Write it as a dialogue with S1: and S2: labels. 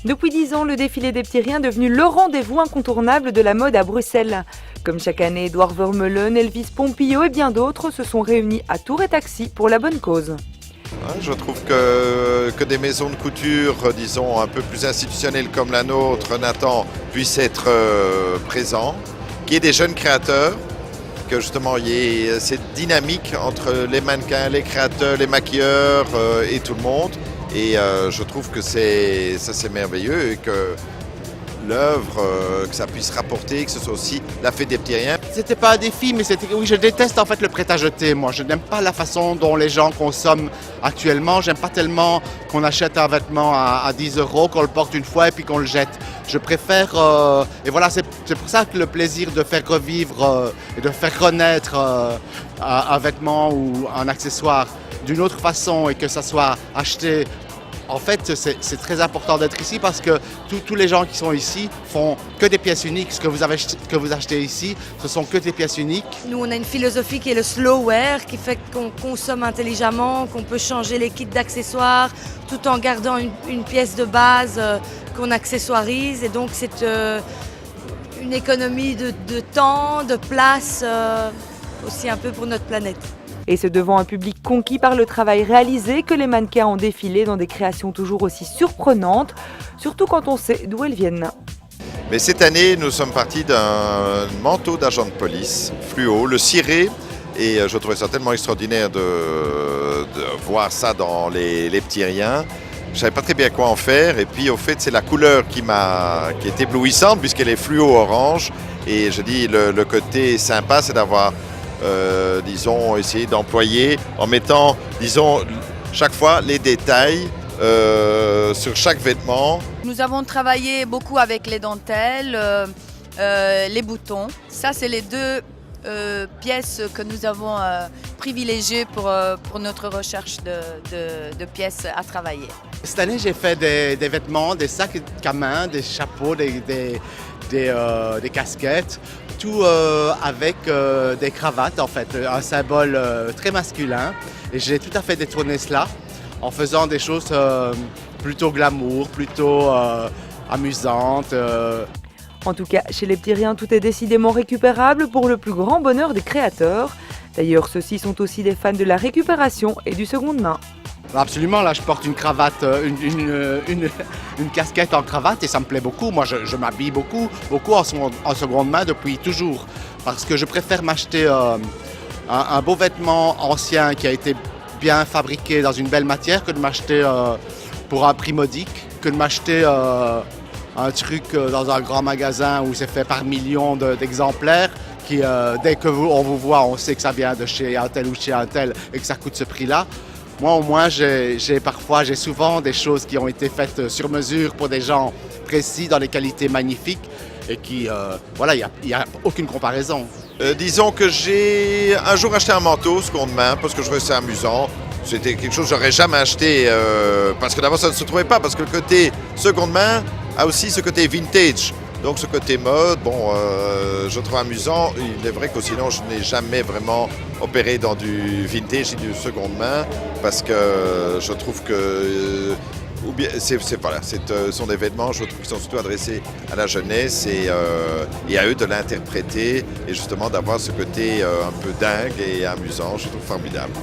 S1: Depuis 10 ans, le défilé des petits riens est devenu le rendez-vous incontournable de la mode à Bruxelles. Comme chaque année, Edouard Vermeulen, Elvis Pompillo et bien d'autres se sont réunis à Tour et Taxi pour la bonne cause.
S2: Je trouve que des maisons de couture, disons, un peu plus institutionnelles comme la nôtre, Nathan, puissent être présents, qu'il y ait des jeunes créateurs, que justement il y ait cette dynamique entre les mannequins, les créateurs, les maquilleurs et tout le monde. Et je trouve que c'est merveilleux et que l'œuvre, que ça puisse rapporter, que ce soit aussi la fête des petits riens.
S3: C'était pas un défi, mais oui, je déteste en fait le prêt-à-jeter. Moi, je n'aime pas la façon dont les gens consomment actuellement. J'aime pas tellement qu'on achète un vêtement à 10 €, qu'on le porte une fois et puis qu'on le jette. Je préfère, et voilà, c'est pour ça que le plaisir de faire revivre et de faire renaître un vêtement ou un accessoire d'une autre façon et que ça soit acheté. En fait, c'est très important d'être ici parce que tous les gens qui sont ici font que des pièces uniques. Ce que vous achetez ici, ce sont que des pièces uniques.
S4: Nous, on a une philosophie qui est le slow wear, qui fait qu'on consomme intelligemment, qu'on peut changer les kits d'accessoires tout en gardant une pièce de base qu'on accessoirise. Et donc, c'est une économie de temps, de place, aussi un peu pour notre planète.
S1: Et c'est devant un public conquis par le travail réalisé que les mannequins ont défilé dans des créations toujours aussi surprenantes, surtout quand on sait d'où elles viennent.
S2: Mais cette année, nous sommes partis d'un manteau d'agent de police fluo, le ciré, et je trouvais ça tellement extraordinaire de voir ça dans les petits riens. Je ne savais pas très bien quoi en faire, et puis au fait, c'est la couleur qui est éblouissante puisqu'elle est fluo-orange, et je dis le côté sympa, c'est d'avoir disons, essayer d'employer en mettant, disons, chaque fois les détails sur chaque vêtement.
S5: Nous avons travaillé beaucoup avec les dentelles, les boutons. Ça, c'est les deux pièces que nous avons privilégiées pour notre recherche de pièces à travailler.
S3: Cette année, j'ai fait des vêtements, des sacs à main, des chapeaux, des casquettes, tout avec des cravates en fait, un symbole très masculin. Et j'ai tout à fait détourné cela en faisant des choses plutôt glamour, plutôt amusantes.
S1: En tout cas, chez les petits riens, tout est décidément récupérable pour le plus grand bonheur des créateurs. D'ailleurs, ceux-ci sont aussi des fans de la récupération et du seconde main.
S3: Absolument, là je porte une cravate, une casquette en cravate et ça me plaît beaucoup. Moi je m'habille beaucoup en seconde main depuis toujours parce que je préfère m'acheter un beau vêtement ancien qui a été bien fabriqué dans une belle matière que de m'acheter pour un prix modique, que de m'acheter un truc dans un grand magasin où c'est fait par millions d'exemplaires qui dès qu'on vous voit on sait que ça vient de chez un tel ou chez un tel et que ça coûte ce prix-là. Moi, au moins, j'ai souvent des choses qui ont été faites sur mesure pour des gens précis, dans des qualités magnifiques et qui, voilà, il n'y a aucune comparaison.
S2: Disons que j'ai un jour acheté un manteau seconde main parce que je trouvais ça amusant. C'était quelque chose que j'aurais jamais acheté parce que d'abord ça ne se trouvait pas parce que le côté seconde main a aussi ce côté vintage. Donc ce côté mode, bon, je trouve amusant. Il est vrai que sinon je n'ai jamais vraiment opéré dans du vintage et du seconde main parce que je trouve que ou bien ce sont des vêtements, je trouve, qui sont surtout adressés à la jeunesse et à eux de l'interpréter et justement d'avoir ce côté un peu dingue et amusant, je trouve formidable.